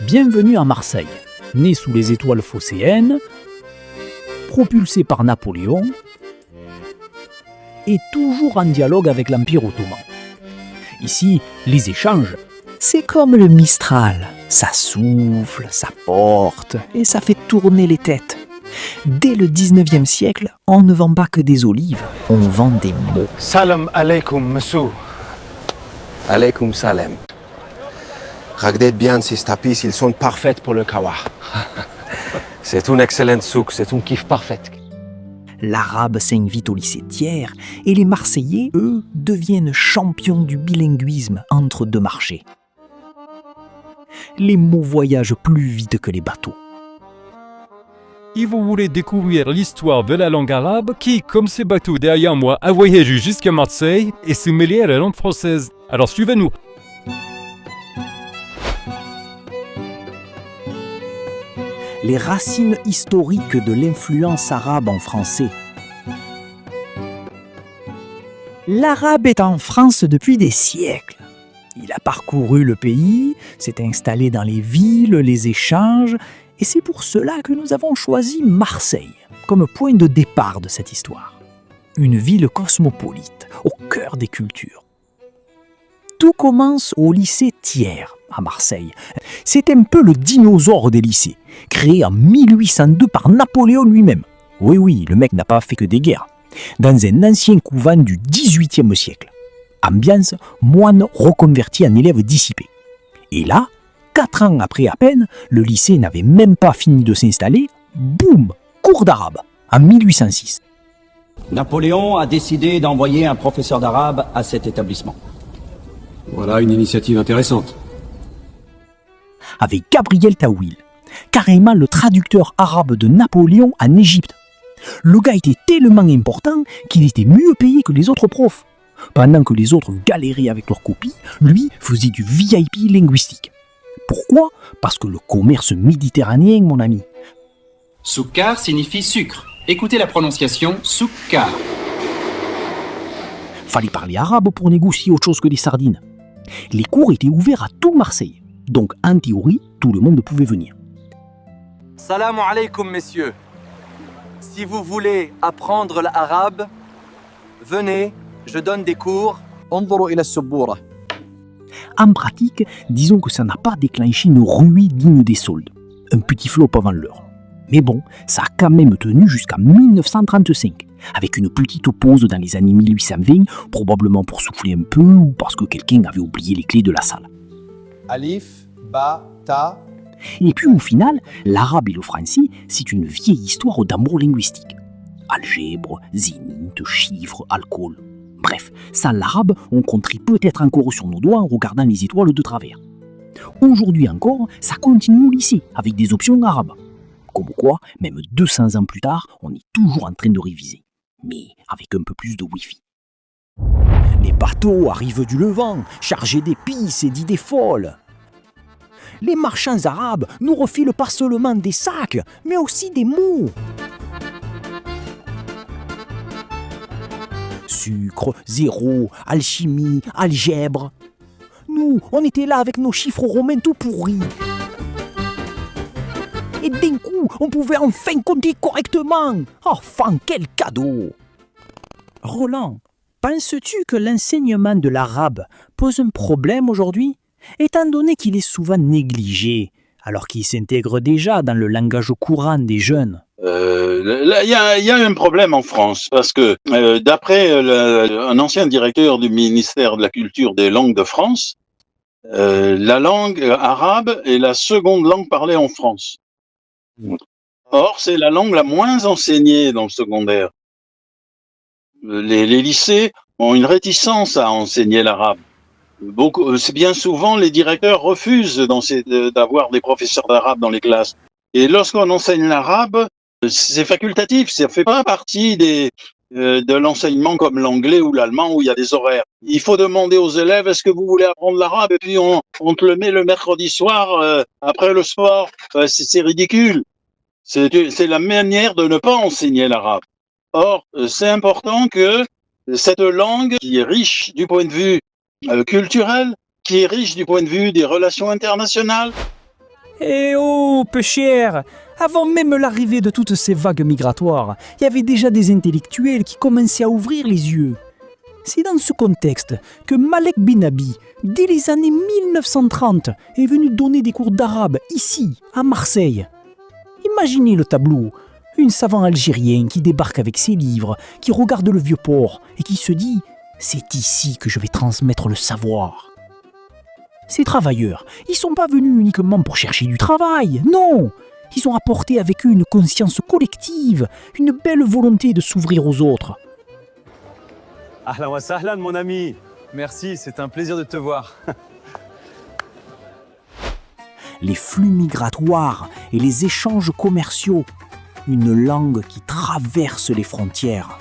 Bienvenue à Marseille, né sous les étoiles phocéennes, propulsé par Napoléon et toujours en dialogue avec l'Empire ottoman. Ici, les échanges, c'est comme le Mistral. Ça souffle, ça porte et ça fait tourner les têtes. Dès le 19e siècle, on ne vend pas que des olives, on vend des mots. Salam alaikum, monsieur. Alaikum salam. Regardez bien ces tapis, ils sont parfaits pour le kawa. C'est une excellente souk, c'est une kiff parfaite. L'arabe s'invite au lycée Thiers et les Marseillais, eux, deviennent champions du bilinguisme entre deux marchés. Les mots voyagent plus vite que les bateaux. Et vous voulez découvrir l'histoire de la langue arabe qui, comme ces bateaux derrière moi, a voyagé jusqu'à Marseille et s'est mêlé à la langue française. Alors suivez-nous. Les racines historiques de l'influence arabe en français. L'arabe est en France depuis des siècles. Il a parcouru le pays, s'est installé dans les villes, les échanges, et c'est pour cela que nous avons choisi Marseille comme point de départ de cette histoire. Une ville cosmopolite, au cœur des cultures. Tout commence au lycée Thiers, à Marseille. C'est un peu le dinosaure des lycées, créé en 1802 par Napoléon lui-même. Oui, le mec n'a pas fait que des guerres. Dans un ancien couvent du XVIIIe siècle. Ambiance, moine reconverti en élève dissipé. Et là, 4 ans après à peine, le lycée n'avait même pas fini de s'installer. Boum, cours d'arabe, en 1806. Napoléon a décidé d'envoyer un professeur d'arabe à cet établissement. Voilà une initiative intéressante. Avec Gabriel Tawil, carrément le traducteur arabe de Napoléon en Égypte. Le gars était tellement important qu'il était mieux payé que les autres profs. Pendant que les autres galéraient avec leurs copies, lui faisait du VIP linguistique. Pourquoi ? Parce que le commerce méditerranéen, mon ami. Soukar signifie sucre. Écoutez la prononciation soukar. Fallait parler arabe pour négocier autre chose que des sardines. Les cours étaient ouverts à tout Marseille. Donc, en théorie, tout le monde pouvait venir. Salam alaikum, messieurs. Si vous voulez apprendre l'arabe, venez, je donne des cours. Anduru ila as-subura. En pratique, disons que ça n'a pas déclenché une ruée digne des soldes. Un petit flop avant l'heure. Mais bon, ça a quand même tenu jusqu'à 1935, avec une petite pause dans les années 1820, probablement pour souffler un peu ou parce que quelqu'un avait oublié les clés de la salle. Alif, ba, ta. Et puis au final, l'arabe et le français, c'est une vieille histoire d'amour linguistique. Algèbre, zénith, chiffres, alcool. Bref, sans l'arabe, on compterait peut-être encore sur nos doigts en regardant les étoiles de travers. Aujourd'hui encore, ça continue au lycée, avec des options arabes. Comme quoi, même 200 ans plus tard, on est toujours en train de réviser. Mais avec un peu plus de wifi. Les bateaux arrivent du Levant, chargés d'épices et d'idées folles. Les marchands arabes nous refilent pas seulement des sacs, mais aussi des mots. Sucre, zéro, alchimie, algèbre. Nous, on était là avec nos chiffres romains tout pourris. Et d'un coup, on pouvait enfin compter correctement. Enfin, quel cadeau! Roland, penses-tu que l'enseignement de l'arabe pose un problème aujourd'hui, étant donné qu'il est souvent négligé, alors qu'il s'intègre déjà dans le langage courant des jeunes? Il y a un problème en France parce que d'après un ancien directeur du ministère de la Culture des langues de France, la langue arabe est la seconde langue parlée en France. Or, c'est la langue la moins enseignée dans le secondaire. Les lycées ont une réticence à enseigner l'arabe. C'est bien souvent les directeurs refusent d'avoir des professeurs d'arabe dans les classes. Et lorsqu'on enseigne l'arabe, c'est facultatif, ça fait pas partie de l'enseignement comme l'anglais ou l'allemand où il y a des horaires. Il faut demander aux élèves, est-ce que vous voulez apprendre l'arabe? Et puis on te le met le mercredi soir après le sport. C'est ridicule. C'est la manière de ne pas enseigner l'arabe. Or, c'est important que cette langue qui est riche du point de vue culturel, qui est riche du point de vue des relations internationales, Eh oh, peu cher! Avant même l'arrivée de toutes ces vagues migratoires, il y avait déjà des intellectuels qui commençaient à ouvrir les yeux. C'est dans ce contexte que Malek Benabi, dès les années 1930, est venu donner des cours d'arabe ici, à Marseille. Imaginez le tableau, un savant algérien qui débarque avec ses livres, qui regarde le vieux port et qui se dit « c'est ici que je vais transmettre le savoir ». Ces travailleurs, ils ne sont pas venus uniquement pour chercher du travail, non! Ils ont apporté avec eux une conscience collective, une belle volonté de s'ouvrir aux autres. Ahlan wa sahlan, mon ami. Merci, c'est un plaisir de te voir. Les flux migratoires et les échanges commerciaux, une langue qui traverse les frontières.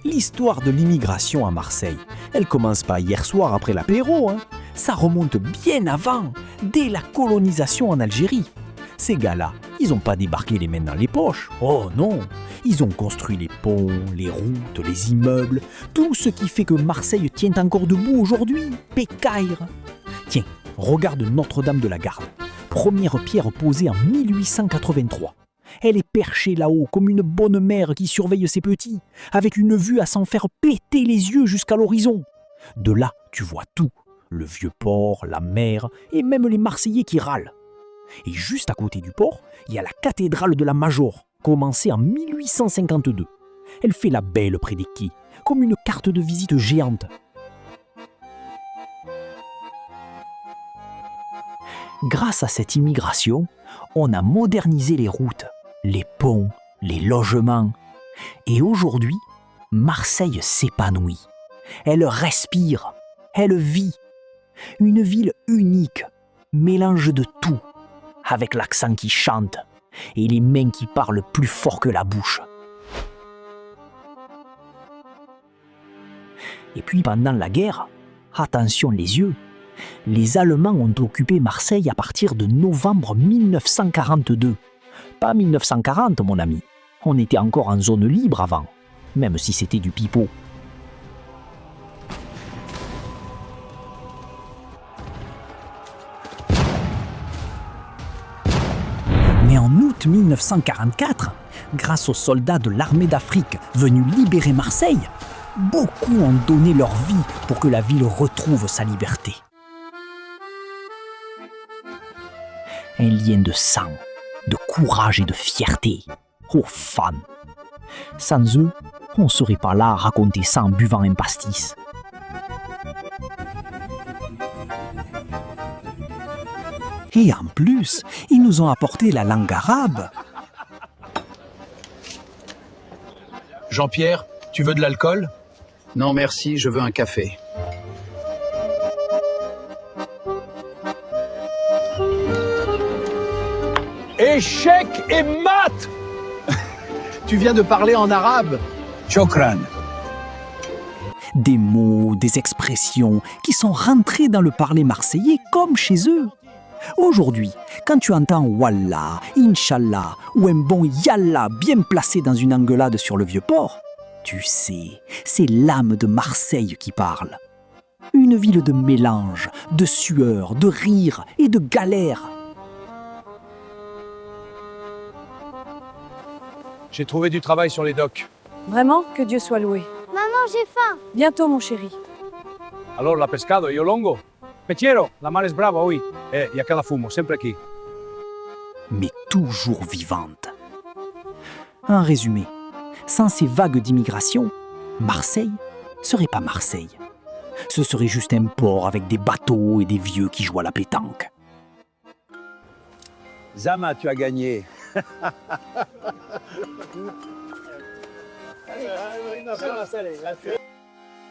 L'histoire de l'immigration à Marseille, elle commence pas hier soir après l'apéro, hein. Ça remonte bien avant, dès la colonisation en Algérie. Ces gars-là, ils n'ont pas débarqué les mains dans les poches. Oh non! Ils ont construit les ponts, les routes, les immeubles, tout ce qui fait que Marseille tient encore debout aujourd'hui. Pécaire! Tiens, regarde Notre-Dame de la Garde. Première pierre posée en 1883. Elle est perchée là-haut comme une bonne mère qui surveille ses petits, avec une vue à s'en faire péter les yeux jusqu'à l'horizon. De là, tu vois tout. Le vieux port, la mer et même les Marseillais qui râlent. Et juste à côté du port, il y a la cathédrale de la Major, commencée en 1852. Elle fait la belle près des quais, comme une carte de visite géante. Grâce à cette immigration, on a modernisé les routes, les ponts, les logements. Et aujourd'hui, Marseille s'épanouit. Elle respire, elle vit. Une ville unique, mélange de tout, avec l'accent qui chante et les mains qui parlent plus fort que la bouche. Et puis pendant la guerre, attention les yeux, les Allemands ont occupé Marseille à partir de novembre 1942. Pas 1940 mon ami, on était encore en zone libre avant, même si c'était du pipeau. Mais en août 1944, grâce aux soldats de l'armée d'Afrique venus libérer Marseille, beaucoup ont donné leur vie pour que la ville retrouve sa liberté. Un lien de sang, de courage et de fierté. Oh fans! Sans eux, on ne serait pas là à raconter ça en buvant un pastis. Et en plus, ils nous ont apporté la langue arabe. Jean-Pierre, tu veux de l'alcool? Non merci, je veux un café. Échec et mat! Tu viens de parler en arabe? Chokran. Des mots, des expressions qui sont rentrés dans le parler marseillais comme chez eux. Aujourd'hui, quand tu entends Wallah, Inch'Allah ou un bon Yallah bien placé dans une engueulade sur le vieux port, tu sais, c'est l'âme de Marseille qui parle. Une ville de mélange, de sueur, de rire et de galère. J'ai trouvé du travail sur les docks. Vraiment, que Dieu soit loué. Maman, j'ai faim. Bientôt, mon chéri. Alors, la pescado, yo longo. Pechero, la mar es brava, oui. Y a cada fumo, sempre aquí. Mais toujours vivante. En résumé, sans ces vagues d'immigration, Marseille serait pas Marseille. Ce serait juste un port avec des bateaux et des vieux qui jouent à la pétanque. Zama, tu as gagné.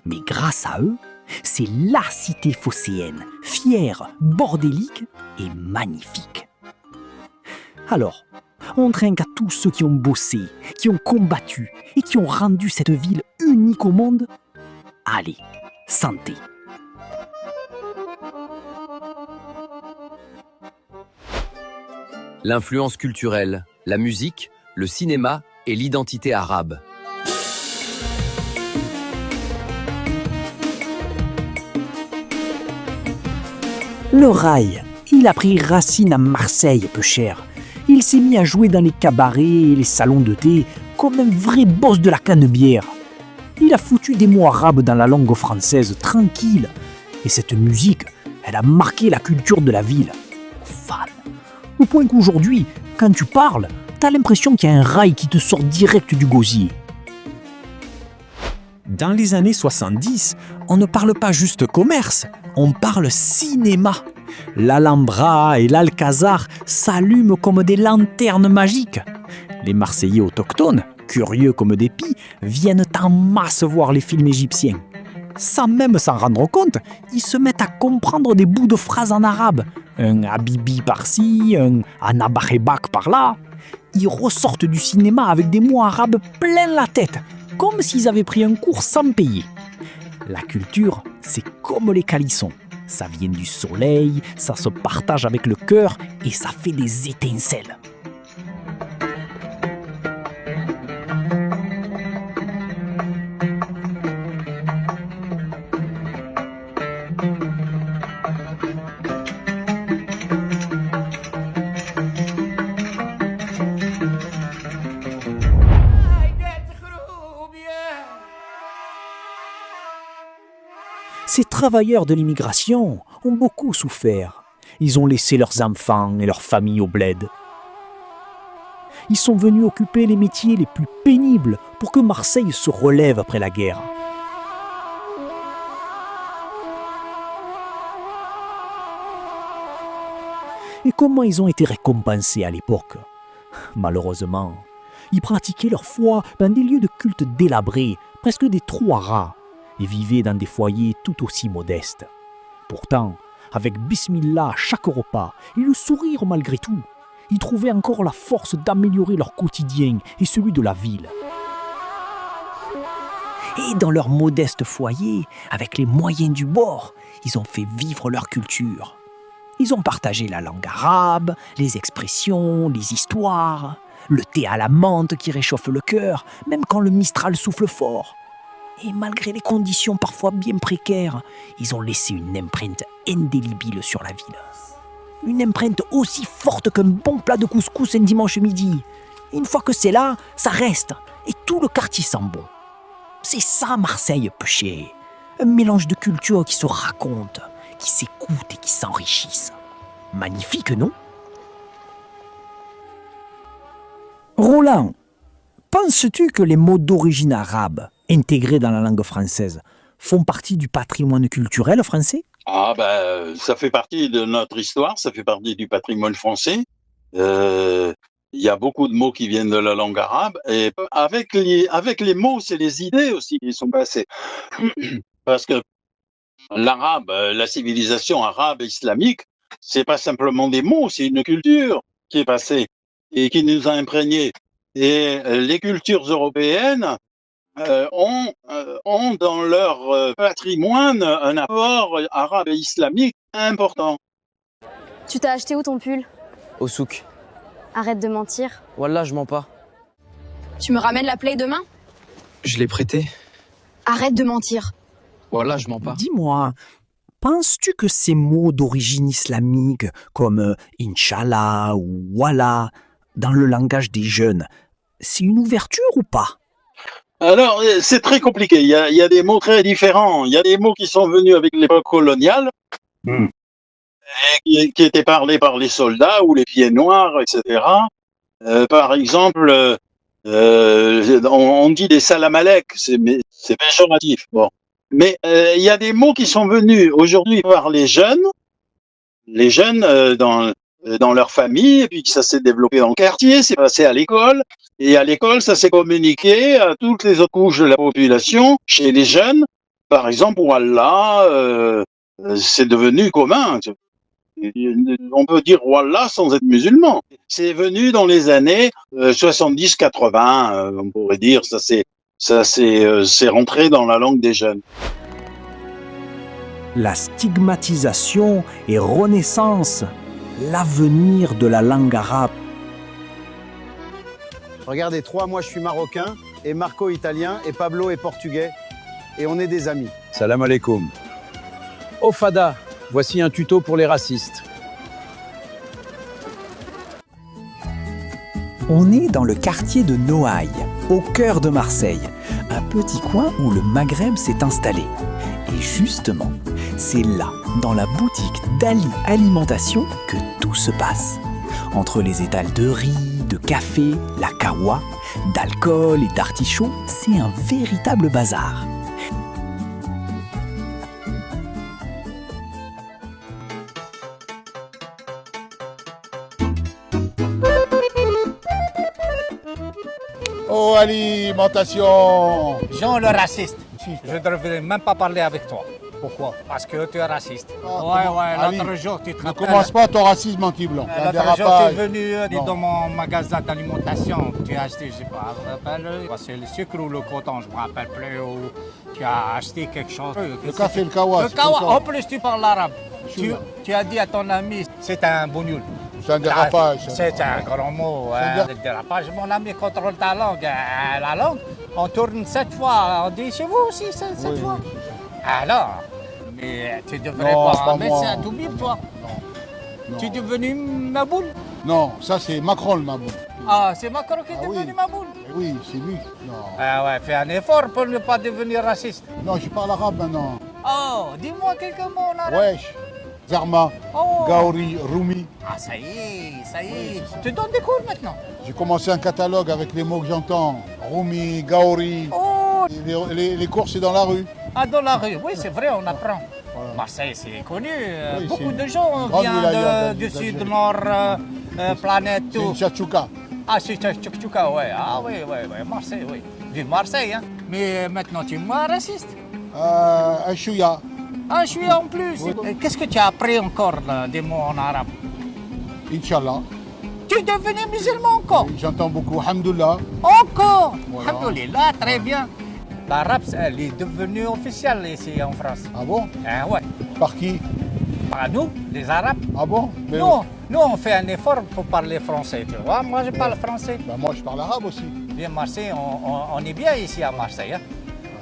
Mais grâce à eux, c'est la cité phocéenne, fière, bordélique et magnifique. Alors, on trinque à tous ceux qui ont bossé, qui ont combattu et qui ont rendu cette ville unique au monde. Allez, santé! L'influence culturelle, la musique, le cinéma et l'identité arabe. Le rail Il a pris racine à Marseille, peu cher. Il s'est mis à jouer dans les cabarets et les salons de thé comme un vrai boss de la canne-bière. Il a foutu des mots arabes dans la langue française tranquille. Et cette musique, elle a marqué la culture de la ville. Fan. Au point qu'aujourd'hui, quand tu parles, t'as l'impression qu'il y a un rail qui te sort direct du gosier. Dans les années 70, on ne parle pas juste commerce, on parle cinéma. L'Alhambra et l'Alcazar s'allument comme des lanternes magiques. Les Marseillais autochtones, curieux comme des pies, viennent en masse voir les films égyptiens. Sans même s'en rendre compte, ils se mettent à comprendre des bouts de phrases en arabe. Un habibi par-ci, un anabahebak par-là. Ils ressortent du cinéma avec des mots arabes plein la tête, comme s'ils avaient pris un cours sans payer. La culture, c'est comme les calissons. Ça vient du soleil, ça se partage avec le cœur et ça fait des étincelles. Ces travailleurs de l'immigration ont beaucoup souffert. Ils ont laissé leurs enfants et leurs familles au bled. Ils sont venus occuper les métiers les plus pénibles pour que Marseille se relève après la guerre. Et comment ils ont été récompensés à l'époque? Malheureusement, ils pratiquaient leur foi dans des lieux de culte délabrés, presque des trous à rats, et vivaient dans des foyers tout aussi modestes. Pourtant, avec Bismillah à chaque repas et le sourire malgré tout, ils trouvaient encore la force d'améliorer leur quotidien et celui de la ville. Et dans leur modeste foyer, avec les moyens du bord, ils ont fait vivre leur culture. Ils ont partagé la langue arabe, les expressions, les histoires, le thé à la menthe qui réchauffe le cœur, même quand le Mistral souffle fort. Et malgré les conditions parfois bien précaires, ils ont laissé une empreinte indélébile sur la ville. Une empreinte aussi forte qu'un bon plat de couscous un dimanche midi. Et une fois que c'est là, ça reste. Et tout le quartier sent bon. C'est ça Marseille, Péché. Un mélange de cultures qui se racontent, qui s'écoutent et qui s'enrichissent. Magnifique, non? Roland, penses-tu que les mots d'origine arabe intégrés dans la langue française font partie du patrimoine culturel français? Ah ben, ça fait partie de notre histoire, ça fait partie du patrimoine français. Il y a beaucoup de mots qui viennent de la langue arabe et avec les mots, c'est les idées aussi qui sont passées. Parce que l'arabe, la civilisation arabe et islamique, c'est pas simplement des mots, c'est une culture qui est passée et qui nous a imprégnés. Et les cultures européennes ont dans leur patrimoine un apport arabe et islamique important. Tu t'as acheté où ton pull? Au souk. Arrête de mentir. Wallah, je mens pas. Tu me ramènes la play demain? Je l'ai prêté. Arrête de mentir. Wallah, je mens pas. Dis-moi, penses-tu que ces mots d'origine islamique comme Inch'Allah ou Wallah, dans le langage des jeunes, c'est une ouverture ou pas? Alors, c'est très compliqué. Il y a des mots très différents. Il y a des mots qui sont venus avec l'époque coloniale, et qui étaient parlés par les soldats ou les pieds noirs, etc. Par exemple, on dit des salam alek, c'est péjoratif. Bon. Mais il y a des mots qui sont venus aujourd'hui par les jeunes dans leur famille, et puis que ça s'est développé dans le quartier, c'est passé à l'école, et à l'école, ça s'est communiqué à toutes les autres couches de la population, chez les jeunes. Par exemple, Wallah, c'est devenu commun. On peut dire Wallah sans être musulman. C'est venu dans les années 70-80, on pourrait dire, c'est rentré dans la langue des jeunes. La stigmatisation et renaissance, l'avenir de la langue arabe. Regardez, moi je suis marocain, et Marco italien, et Pablo est portugais, et on est des amis. Salam alaikum. Au Fada, voici un tuto pour les racistes. On est dans le quartier de Noailles, au cœur de Marseille, un petit coin où le Maghreb s'est installé. Et justement, c'est là, dans la boutique d'Ali Alimentation, que tout se passe. Entre les étals de riz, de café, la kawa, d'alcool et d'artichauts, c'est un véritable bazar. Oh, alimentation! Jean le raciste. Je ne devrais même pas parler avec toi. Pourquoi? Parce que tu es raciste. Ali, L'autre jour, tu te ne rappelles. commence pas ton racisme anti-blanc. Un L'autre jour, tu es dérapage. venu Non. dans mon magasin d'alimentation. Tu as acheté, je sais pas, je me rappelle, c'est le sucre ou le coton, je ne me rappelle plus. Ou tu as acheté quelque chose. Le café, le kawa. Le c'est kawa, comme ça. en plus, tu parles arabe. Tu as dit à ton ami, c'est un bougnoul. C'est un dérapage. C'est un grand mot. Le dérapage, mon ami contrôle ta langue. La langue, on tourne 7 fois. On dit chez vous aussi 7 fois. Alors, mais tu devrais Non, voir pas un médecin, moi. t'oublies toi. Non. Tu es devenu Maboul. Non, ça c'est Macron le Maboul. Ah, c'est Macron qui est devenu Maboul. Oui, c'est lui. Non. Ah ouais, fais un effort pour ne pas devenir raciste. Non, je parle arabe maintenant. Oh, dis-moi quelques mots en arabe. Wesh, Zarma, Oh. Gaouri, Roumi. Ah, ça y est, ça y est. Tu donnes des cours maintenant. J'ai commencé un catalogue avec les mots que j'entends. Roumi, Gaouri. Oh. Les cours c'est dans la rue. Ah, dans la rue, oui, c'est vrai, on apprend. Marseille, c'est connu. Oui, Beaucoup c'est de gens une grande wilaya viennent du d'Algérie. sud, nord, planète, C'est tout. une tchatchouka. Ah, c'est Tchouka, ouais. Ah, oui, Marseille, oui. Vive Marseille, hein. Mais maintenant, tu es moins raciste. Un chouïa. Ah, je suis en plus. Oui. Et qu'est-ce que tu as appris encore, là, des mots en arabe? Inch'Allah. Tu es devenu musulman encore? J'entends beaucoup. Hamdoullah. Encore? Voilà. Alhamdoulilah, très bien. L'arabe, elle est devenue officielle ici en France. Ah bon? Ah ouais. Par qui? Par nous, les Arabes. Ah bon? Mais Nous, on fait un effort pour parler français, tu vois. Moi, je parle français. Ben moi, je parle arabe aussi. Bien, Marseille, on est bien ici à Marseille. Hein.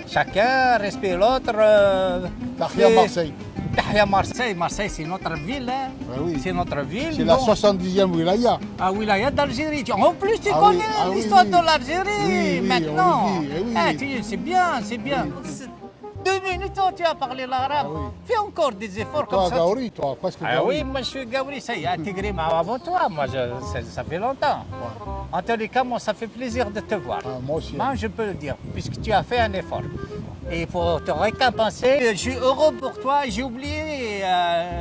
Chacun respecte l'autre. Tahia Marseille. Tahia Marseille. Marseille, c'est notre ville. Hein. Ben oui. C'est notre ville. C'est la donc. 70e wilaya. Ah, wilaya d'Algérie. En plus, tu Ah connais oui, ah oui, l'histoire oui. de l'Algérie Oui, oui, maintenant. on le dit, eh oui. C'est bien, c'est bien. 2 minutes, tu as parlé l'arabe. Fais encore des efforts Toi, comme ça. Gaouri, toi, presque Ah Gaouri. oui, moi je suis Gaouri, ça y est, intégré avant toi. Moi, ça fait longtemps. En tous les cas, moi, ça fait plaisir de te voir. Moi aussi. Moi, je peux le dire, puisque tu as fait un effort. Et pour te récompenser, je suis heureux pour toi. J'ai oublié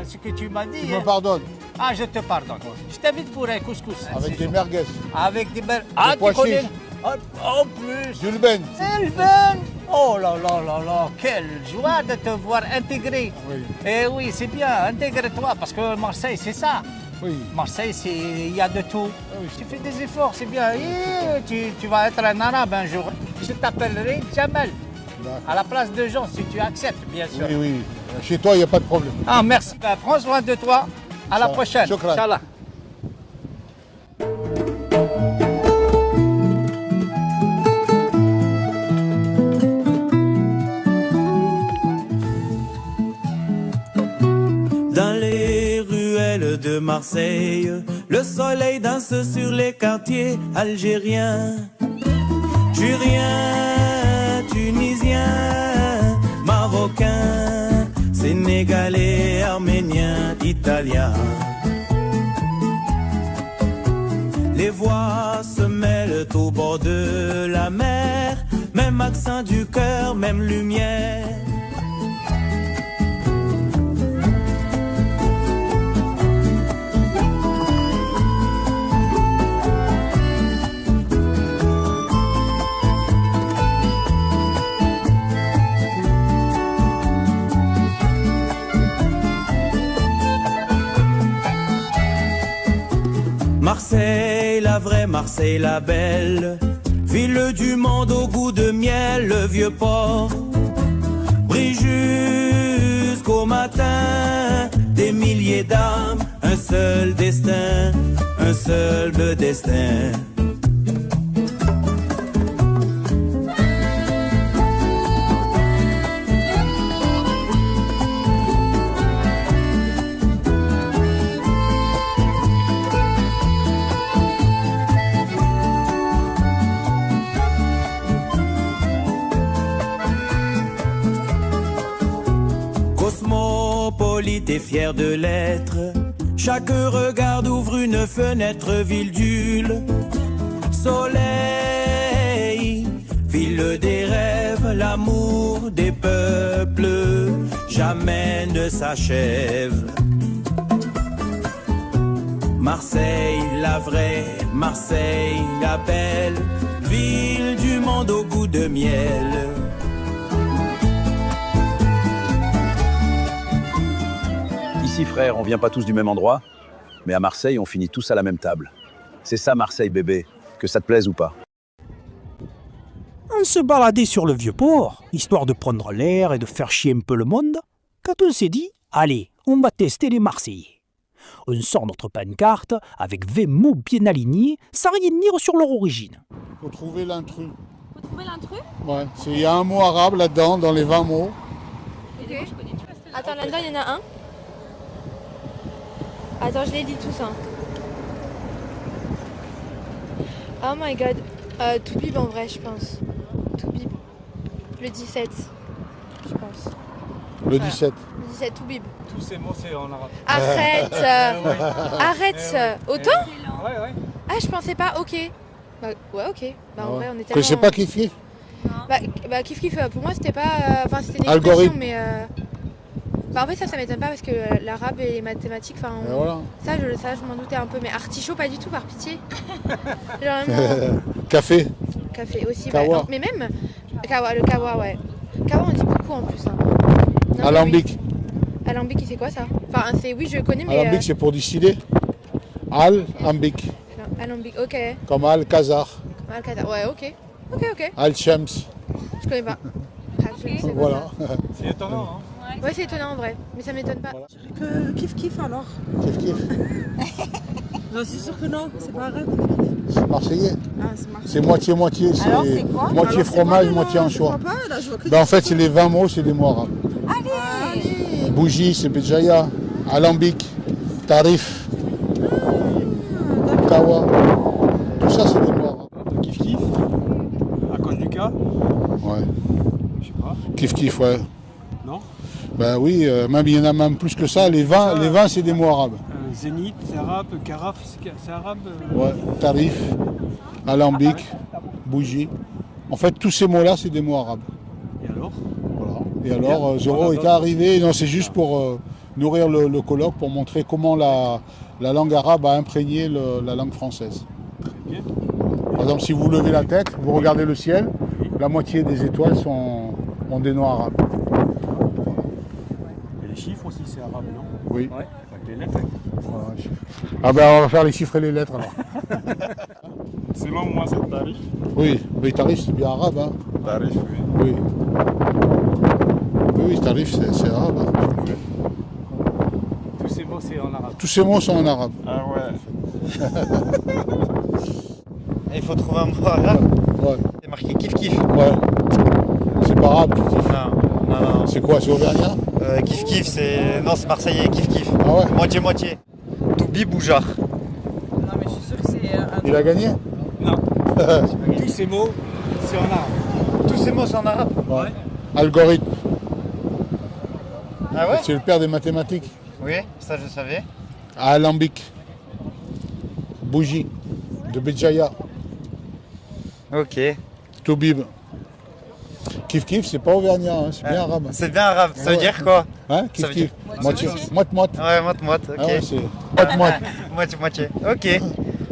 ce que tu m'as dit. Tu me pardonnes. Ah, je te pardonne. Je t'invite pour un couscous. Avec des merguez. Avec des belles. Ah, tu pois connais. chiches. En plus. Julben. Elben. Oh là là là là, quelle joie de te voir intégré. Oui. Eh oui, c'est bien, intègre-toi, parce que Marseille, c'est ça. Oui. Marseille, il y a de tout. Tu fais des efforts, c'est bien. Et tu vas être un arabe un jour. Je t'appellerai Jamal. À la place de Jean, si tu acceptes, bien sûr. Oui, oui. Chez toi, il n'y a pas de problème. Ah, merci. Prends soin de toi. À la prochaine. Shukran. Inch'Allah. Dans les ruelles de Marseille, le soleil danse sur les quartiers algériens. Juriens, Tunisiens, Marocains, Sénégalais, Arméniens, Italiens. Les voix se mêlent au bord de la mer, même accent du cœur, même lumière. Marseille, la vraie Marseille, la belle, ville du monde au goût de miel, le vieux port brille jusqu'au matin, des milliers d'âmes, un seul destin, un seul destin. t'es fier de l'être. Chaque regard ouvre une fenêtre, ville d'Ule. Soleil, ville des rêves, l'amour des peuples, jamais ne s'achève. Marseille, la vraie, Marseille, la belle, ville du monde au goût de miel. Ici, frère, on vient pas tous du même endroit, mais à Marseille, on finit tous à la même table. C'est ça, Marseille, bébé, que ça te plaise ou pas. On se baladait sur le vieux port, histoire de prendre l'air et de faire chier un peu le monde, quand on s'est dit, allez, on va tester les Marseillais. On sort notre pancarte avec 20 mots bien alignés, sans rien dire sur leur origine. Il faut trouver l'intrus. Faut trouver l'intrus? Ouais, il y a un mot arabe là-dedans, dans les 20 mots. Ok. Attends, là-dedans, il y en a un. Attends, je les lis tous. Hein. Oh my god. Toubib en vrai, je pense. Toubib. Le 17, je pense. Le 17. Le 17, Toubib. Tous ces mots, c'est en arabe. Arrête. Arrête. Autant? Ouais, ouais. Ah, je pensais pas, ok. Bah, ouais, ok. Bah, en vrai, on était. Je sais pas Kif Kif. Bah, Kif Kif, pour moi, c'était pas. Enfin, c'était une Algorithme. expression, mais. Bah, en fait, ça m'étonne pas parce que l'arabe et les mathématiques, enfin. Voilà. Ça, je m'en doutais un peu. Mais artichaut, pas du tout, par pitié. Genre, vraiment. Café. Café aussi, Kawa. non, mais même. Kawa, le kawa, ouais. Kawa, on dit beaucoup en plus. Hein. Non, Alambic. Oui. Alambic, c'est quoi ça? Enfin, c'est oui, je connais, mais. Alambic, c'est pour distiller. Al-Ambic. Alambic, ok. Comme Al-Khazar. Al-Khazar, ouais, ok. Ok. Al-Shams. Je connais pas. Voilà. C'est étonnant, hein? Ouais, c'est étonnant en vrai, mais ça m'étonne pas. Que Kif Kif alors. Kif Kif. Non, c'est sûr que non, c'est pas arabe. C'est marseillais. Ah, c'est marseillais. C'est moitié-moitié. C'est Alors, c'est quoi? moitié Alors, fromage, quoi, moitié anchois. Là, je vois que En fait, c'est les 20 mots, c'est des mots arabes. Allez. Bougie, c'est Béjaïa. Alambic. Tarif. Kawa. Tout ça, c'est des mots arabes. Kif Kif. À cause du cas? Ouais. Je sais pas. Kif Kif, ouais. Non? Ben oui, même il y en a même plus que ça. Les 20 c'est des mots arabes. Zénith, c'est arabe, Karaf, c'est arabe. Ouais, tarif, alambic, bougie. En fait, tous ces mots-là, c'est des mots arabes. Et alors? Voilà. Et alors, Zoro est arrivé. Non, c'est juste pour nourrir le colloque, pour montrer comment la langue arabe a imprégné la langue française. Très bien. Par exemple, si vous levez la tête, vous regardez le ciel, la moitié des étoiles ont des noms arabes. Et les chiffres aussi, c'est arabe, non? Oui. Ouais, avec les lettres. Voilà. Ah ben, on va faire les chiffres et les lettres alors. Selon moi, c'est tarif. Oui, mais tarif, c'est bien arabe. Hein. Tarif, oui. Oui, tarif, c'est arabe. Hein. Tous ces mots, c'est en arabe. Tous ces mots sont en arabe. Ah ouais. Et il faut trouver un mot arabe. Ouais. C'est marqué Kif Kif. Ouais. C'est pas arabe, Kif Kif. Non. C'est quoi, c'est auvergnat? Kif Kif, c'est. Non, c'est marseillais, Kif Kif. Ah ouais? Moitié-moitié. Toubib ou Jar. Non, mais je suis sûr que c'est. Il a gagné? Non. Tous ces mots, c'est en arabe. Tous ces mots, c'est en arabe? Ouais. Algorithme. Ah ouais? C'est le père des mathématiques. Oui, ça je savais. Alambic. Bougie. De Béjaïa. Ok. Toubib. Kif Kif, c'est pas auvergnat, hein, c'est bien arabe. C'est bien arabe, ça veut dire quoi? Hein? Kif Kif. Moitié. Moite-moite. Ouais, moite-moite, ok. Ah ouais, c'est moite-moite. Moitié-moitié, ok.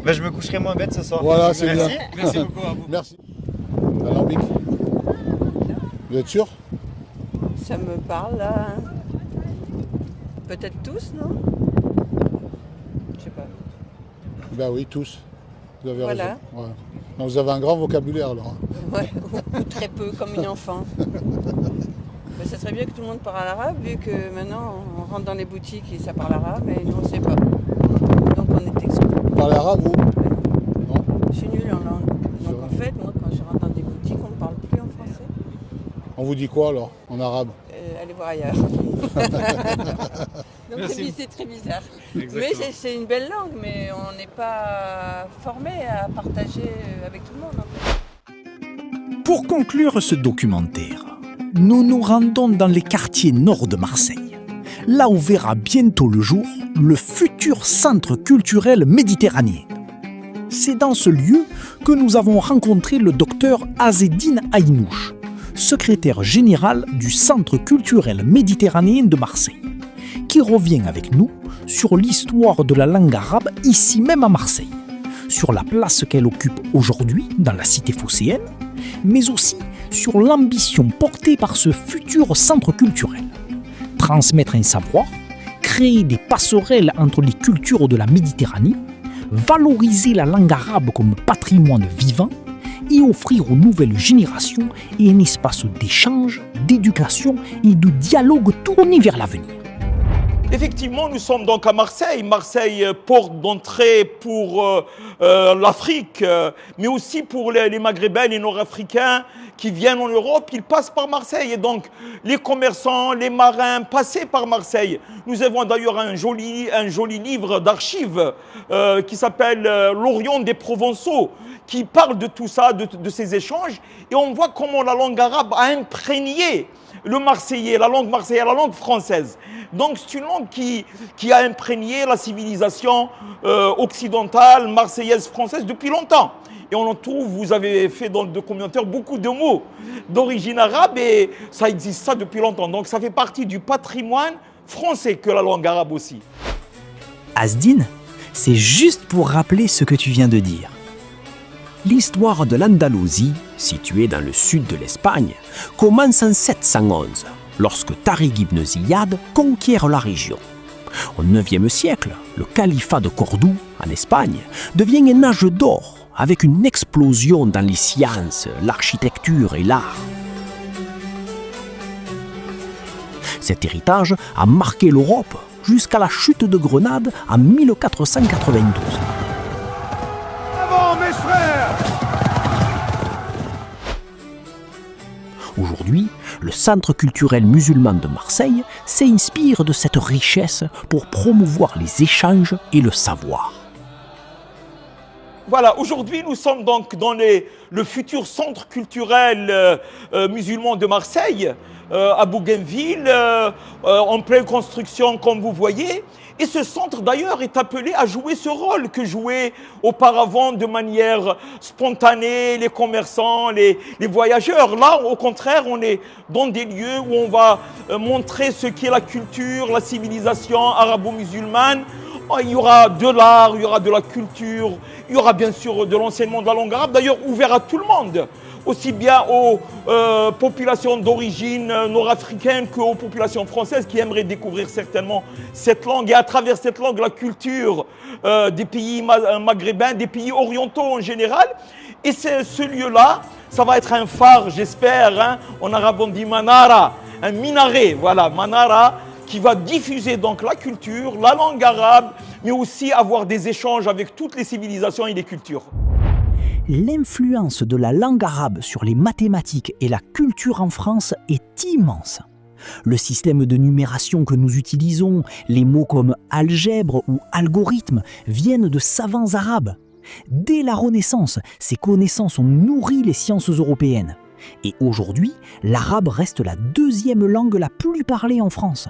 Ben, je me coucherai moins bête ce soir. Voilà, c'est bien. Merci beaucoup à vous. Merci. Alambic. Vous êtes sûr? Ça me parle là. Peut-être tous, non? Je sais pas. Ben oui, tous. Vous avez Voilà. raison. Ouais. Non, vous avez un grand vocabulaire alors. Ouais, ou très peu, comme une enfant. Mais ça serait bien que tout le monde parle arabe, vu que maintenant on rentre dans les boutiques et ça parle arabe, et nous on ne sait pas. Donc on est exclus. Vous parlez arabe, vous? Non? Je suis nulle en langue. Donc en fait, moi quand je rentre dans des boutiques, on ne parle plus en français. On vous dit quoi alors, en arabe? Allez voir ailleurs. Donc c'est très bizarre. Exactement. Mais c'est une belle langue, mais on n'est pas formé à partager avec tout le monde. En fait. Pour conclure ce documentaire, nous nous rendons dans les quartiers nord de Marseille. là où verra bientôt le jour le futur centre culturel méditerranéen. C'est dans ce lieu que nous avons rencontré le docteur Azzedine Aynouche, secrétaire général du Centre culturel méditerranéen de Marseille, qui revient avec nous sur l'histoire de la langue arabe ici même à Marseille, sur la place qu'elle occupe aujourd'hui dans la cité phocéenne, mais aussi sur l'ambition portée par ce futur centre culturel. Transmettre un savoir, créer des passerelles entre les cultures de la Méditerranée, valoriser la langue arabe comme patrimoine vivant et offrir aux nouvelles générations un espace d'échange, d'éducation et de dialogue tourné vers l'avenir. Effectivement, nous sommes donc à Marseille. Marseille, porte d'entrée pour l'Afrique, mais aussi pour les Maghrébins, les Nord-Africains qui viennent en Europe, ils passent par Marseille. Et donc, les commerçants, les marins passaient par Marseille. Nous avons d'ailleurs un joli livre d'archives qui s'appelle L'Orient des Provençaux, qui parle de tout ça, de ces échanges. Et on voit comment la langue arabe a imprégné le marseillais, la langue marseillaise, la langue française. Donc c'est une langue qui a imprégné la civilisation occidentale, marseillaise, française depuis longtemps. Et on en trouve, vous avez fait dans le documentaire beaucoup de mots d'origine arabe et ça existe ça depuis longtemps. Donc ça fait partie du patrimoine français que la langue arabe aussi. Azzedine, c'est juste pour rappeler ce que tu viens de dire. L'histoire de l'Andalousie, située dans le sud de l'Espagne, commence en 711, lorsque Tariq ibn Ziyad conquiert la région. Au IXe siècle, le califat de Cordoue, en Espagne, devient un âge d'or, avec une explosion dans les sciences, l'architecture et l'art. Cet héritage a marqué l'Europe jusqu'à la chute de Grenade en 1492. Bravo, mes frères! Aujourd'hui, le Centre culturel musulman de Marseille s'inspire de cette richesse pour promouvoir les échanges et le savoir. Voilà, aujourd'hui nous sommes donc dans le futur centre culturel musulman de Marseille, à Bougainville, en pleine construction comme vous voyez. Et ce centre d'ailleurs est appelé à jouer ce rôle que jouaient auparavant de manière spontanée les commerçants, les voyageurs. Là, au contraire, on est dans des lieux où on va montrer ce qu'est la culture, la civilisation arabo-musulmane. Il y aura de l'art, il y aura de la culture, il y aura bien sûr de l'enseignement de la langue arabe, d'ailleurs ouvert à tout le monde, aussi bien aux populations d'origine nord-africaine qu'aux populations françaises qui aimeraient découvrir certainement cette langue et à travers cette langue la culture des pays maghrébins, des pays orientaux en général. Et ce lieu-là, ça va être un phare, j'espère, hein, en arabe on dit manara, un minaret, voilà, manara, qui va diffuser donc la culture, la langue arabe, mais aussi avoir des échanges avec toutes les civilisations et les cultures. L'influence de la langue arabe sur les mathématiques et la culture en France est immense. Le système de numération que nous utilisons, les mots comme algèbre ou algorithme, viennent de savants arabes. Dès la Renaissance, ces connaissances ont nourri les sciences européennes. Et aujourd'hui, l'arabe reste la deuxième langue la plus parlée en France.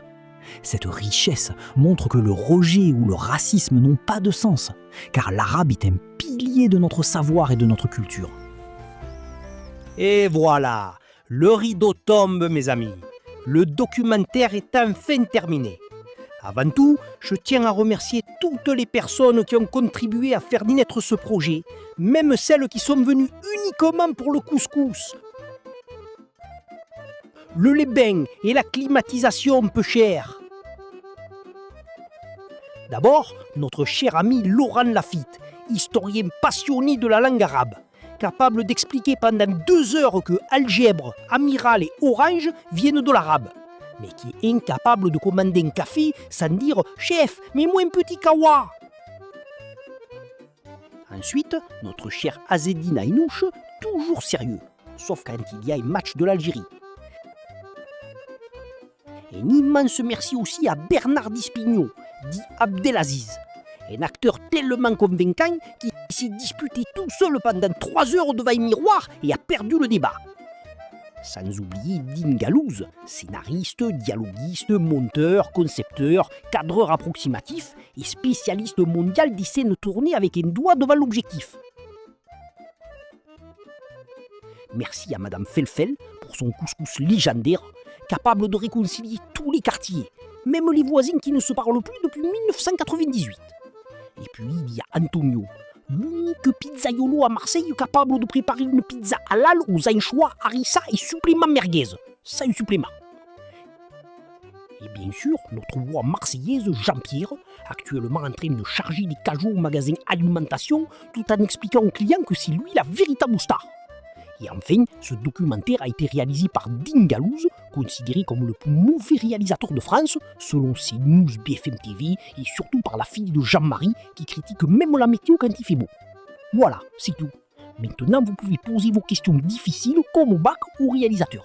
Cette richesse montre que le rejet ou le racisme n'ont pas de sens, car l'arabe est un pilier de notre savoir et de notre culture. Et voilà, le rideau tombe, mes amis. Le documentaire est enfin terminé. Avant tout, je tiens à remercier toutes les personnes qui ont contribué à faire naître ce projet, même celles qui sont venues uniquement pour le couscous. Le lait bain et la climatisation peu chère. D'abord, notre cher ami Laurent Lafitte, historien passionné de la langue arabe, capable d'expliquer pendant 2 heures que algèbre, amiral et orange viennent de l'arabe, mais qui est incapable de commander un café sans dire « Chef, mets-moi un petit kawa !» Ensuite, notre cher Azzedine Aynouche, toujours sérieux, sauf quand il y a un match de l'Algérie. Un immense merci aussi à Bernard Dispigno, dit Abdelaziz, un acteur tellement convaincant qui s'est disputé tout seul pendant 3 heures devant un miroir et a perdu le débat. Sans oublier Dean Gallows, scénariste, dialoguiste, monteur, concepteur, cadreur approximatif et spécialiste mondial des scènes tournées avec un doigt devant l'objectif. Merci à Madame Felfel pour son couscous légendaire, capable de réconcilier tous les quartiers, même les voisins qui ne se parlent plus depuis 1998. Et puis il y a Antonio, l'unique pizzaiolo à Marseille capable de préparer une pizza halal aux anchois, harissa et suppléments merguez, sans supplément. Et bien sûr, notre voix marseillaise Jean-Pierre, actuellement en train de charger des cajots au magasin alimentation, tout en expliquant aux clients que c'est lui la véritable star. Et enfin, ce documentaire a été réalisé par Dean Gallows, considéré comme le plus mauvais réalisateur de France, selon CNews, BFM TV, et surtout par la fille de Jean-Marie, qui critique même la météo quand il fait beau. Voilà, c'est tout. Maintenant, vous pouvez poser vos questions difficiles, comme au bac, au réalisateur.